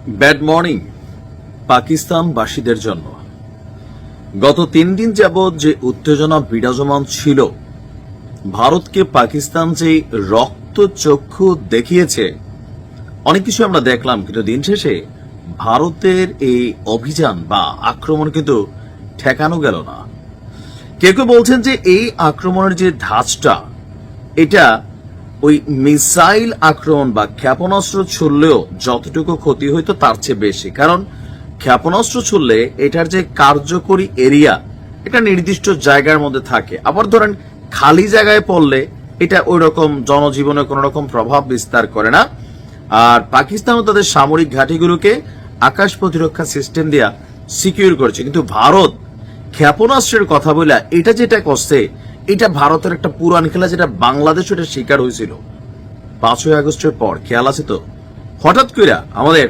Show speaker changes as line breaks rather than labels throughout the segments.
Bad morning পাকিস্তানবাসীদের জন্য। গত 3 দিন যাবৎ যে উত্তেজনা বিরাজমান ছিল, ভারতকে পাকিস্তান যে রক্তচক্ষু দেখিয়েছে, অনেক কিছু আমরা দেখলাম, কিন্তু দিন শেষে ভারতের এই অভিযান বা আক্রমণ কিন্তু ঠেকানো গেল না। কেউ কেউ বলছেন যে এই আক্রমণের যে ধাঁচটা, এটা ওই মিসাইল আক্রমণ বা ক্ষেপণাস্ত্র ছুড়লেও যতটুকু ক্ষতি হইতো তার চেয়ে বেশি। কারণ ক্ষেপণাস্ত্র ছুড়লে এটার যে কার্যকরী এরিয়া, এটা নির্দিষ্ট জায়গার মধ্যে থাকে। আবার ধরেন খালি জায়গায় পড়লে এটা ওই রকম জনজীবনে কোন রকম প্রভাব বিস্তার করে না। আর পাকিস্তানও তাদের সামরিক ঘাঁটিগুলোকে আকাশ প্রতিরক্ষা সিস্টেম দিয়া সিকিউর করছে। কিন্তু ভারত ক্ষেপণাস্ত্রের কথা বলে এটা যেটা করছে, এটা ভারতের একটা পুরান খেলা, যেটা বাংলাদেশ এটা শিকার হয়েছিল 5ই আগস্টের পর। খেয়াল আছে তো? হঠাৎ করে আমাদের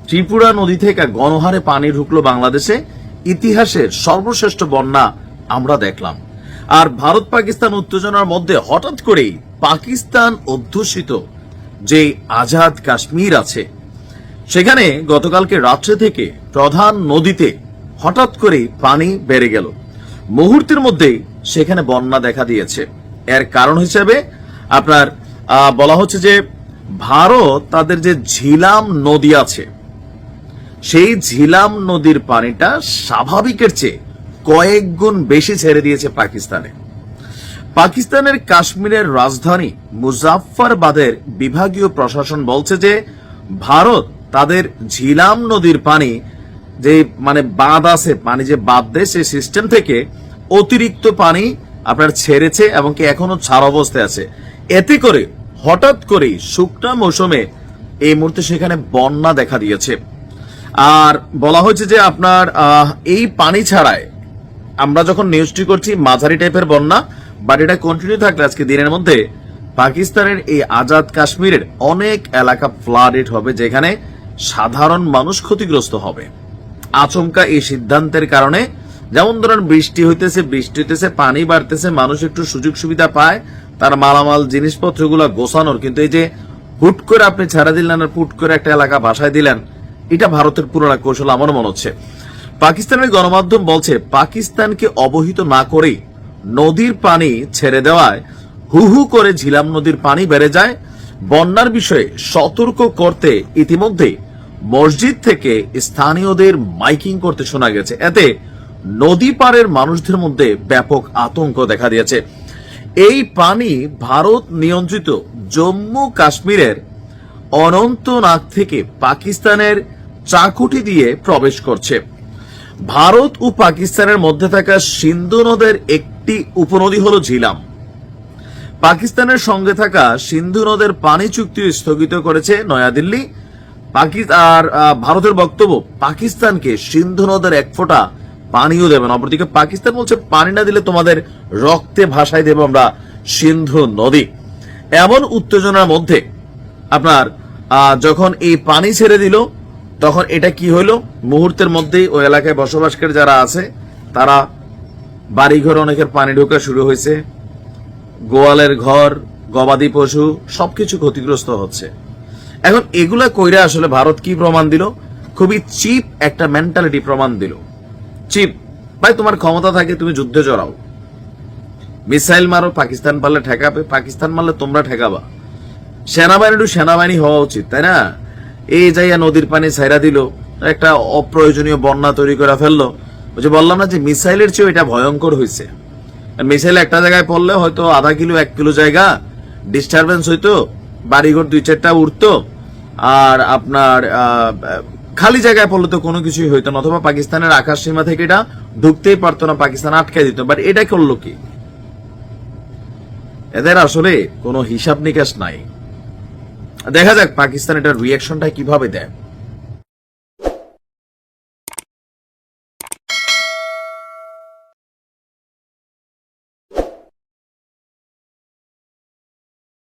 ত্রিপুরা নদী থেকে গণহারে পানি ঢুকলো বাংলাদেশে। ইতিহাসের সর্বশ্রেষ্ঠ বন্যা আমরা দেখলাম। আর ভারত পাকিস্তান উত্তেজনার মধ্যে হঠাৎ করেই পাকিস্তান অধ্যুষিত যে আজাদ কাশ্মীর আছে, সেখানে গতকালকে রাত্রে থেকে প্রধান নদীতে হঠাৎ করেই পানি বেড়ে গেল। মুহূর্তের মধ্যেই সেখানে বন্যা দেখা দিয়েছে। এর কারণ হিসেবে আপনার বলা হচ্ছে যে ভারত তাদের যে ঝিলাম নদী আছে, সেই ঝিলাম নদীর পানিটা স্বাভাবিকের চেয়ে কয়েক গুণ বেশি ছেড়ে দিয়েছে পাকিস্তানে। পাকিস্তানের কাশ্মীরের রাজধানী মুজাফফরবাদের বিভাগীয় প্রশাসন বলছে যে ভারত তাদের ঝিলাম নদীর পানি যে বাঁধ আছে, পানি যে বাঁধ দেয়, সেই সিস্টেম থেকে অতিরিক্ত পানি আপনার ছেড়েছে এবং কি এখনো ছাড় অবস্থায় আছে। এতে করে হঠাৎ করেই শুকনা মৌসুমে এই মুহূর্তে সেখানে বন্যা দেখা দিয়েছে। আর বলা হয়েছে যে আপনার এই পানি ছাড়ায় আমরা যখন নিউজটি করছি মাঝারি টাইপের বন্যা, বাট এটা কন্টিনিউ থাকলে আজকে দিনের মধ্যে পাকিস্তানের এই আজাদ কাশ্মীরের অনেক এলাকা ফ্লাডেড হবে, যেখানে সাধারণ মানুষ ক্ষতিগ্রস্ত হবে। আচমকা এই সিদ্ধান্তের কারণে যেমন ধরেন বৃষ্টি হইতেছে, পানি বাড়তেছে, মানুষ একটু সুযোগ সুবিধা পায় তার মালামাল জিনিসপত্রগুলো গোছানোর। কিন্তু এই যে হুট করে আপনি ছেড়ে দিলেন আর হুট করে একটা এলাকা ভাসায় দিলেন, এটা ভারতের পুরোনো কৌশল আমার মনে হচ্ছে। পাকিস্তানের গণমাধ্যম বলছে পাকিস্তানকে অবহিত না করেই নদীর পানি ছেড়ে দেওয়ায় হু হু করে ঝিলাম নদীর পানি বেড়ে যায়। বন্যার বিষয়ে সতর্ক করতে ইতিমধ্যে মসজিদ থেকে স্থানীয়দের মাইকিং করতে শোনা গেছে। এতে নদী পাড়ের মানুষদের মধ্যে ব্যাপক আতঙ্ক দেখা দিয়েছে। এই পানি ভারত নিয়ন্ত্রিত জম্মু কাশ্মীরের অনন্তনাগ থেকে পাকিস্তানের চাকুটি দিয়ে প্রবেশ করছে। ভারত ও পাকিস্তানের মধ্যে থাকা সিন্ধু নদের একটি উপনদী হল ঝিলাম। পাকিস্তানের সঙ্গে থাকা সিন্ধু নদের পানি চুক্তি স্থগিত করেছে নয়াদিল্লি। আর ভারতের বক্তব্য, পাকিস্তানকে সিন্ধু নদের এক ফোঁটা পানিও দেবে না। অপরদিকে পাকিস্তান বলছে পানি না দিলে তোমাদের রক্তে ভাসায় দেব আমরা সিন্ধু নদী। এমন উত্তেজনার মধ্যে আপনার যখন এই পানি ছেড়ে দিল, তখন এটা কি হলো, মুহূর্তের মধ্যেই ওই এলাকায় বসবাসকারী যারা আছে তারা বাড়িঘর অনেকের পানি ঢোকা শুরু হয়েছে, গোয়ালের ঘর, গবাদি পশু সবকিছু ক্ষতিগ্রস্ত হচ্ছে। এখন এগুলা কইরা আসলে ভারত কি প্রমাণ দিল? খুবই চিপ একটা মেন্টালিটি প্রমাণ দিল। চিপ ভাই, তোমার ক্ষমতা থাকে তুমি যুদ্ধে জড়াও, মিসাইল মারো, পাকিস্তান পারলে ঠেকাবে, পাকিস্তান মারলে তোমরা ঠেকাবা। সেনাবাহিনী হওয়া উচিত, তাই না? এই যাইয়া নদীর পানি ছাইরা দিল, একটা অপ্রয়োজনীয় বন্যা তৈরি করে ফেললো। যে বললাম না যে মিসাইলের চেয়ে এটা ভয়ঙ্কর হয়েছে। মিসাইল একটা জায়গায় পড়লে হয়তো আধা কিলো 1 কিলো জায়গা ডিস্টারবেন্স হইতো, বাড়িঘর 2-4টা উঠতো, আর আপনার খালি জায়গায় পড়লে তো কোনো কিছুই হইতো না, অথবা পাকিস্তানের আকাশ সীমা থেকে এটা ঢুকতেই পারতো না, পাকিস্তান আটকাই দিত। বাট এটা করলো কি? এদের আসলে কোনো হিসাব নিকাশ নাই। দেখা যাক পাকিস্তান এটার রিয়াকশনটা কিভাবে দেয়।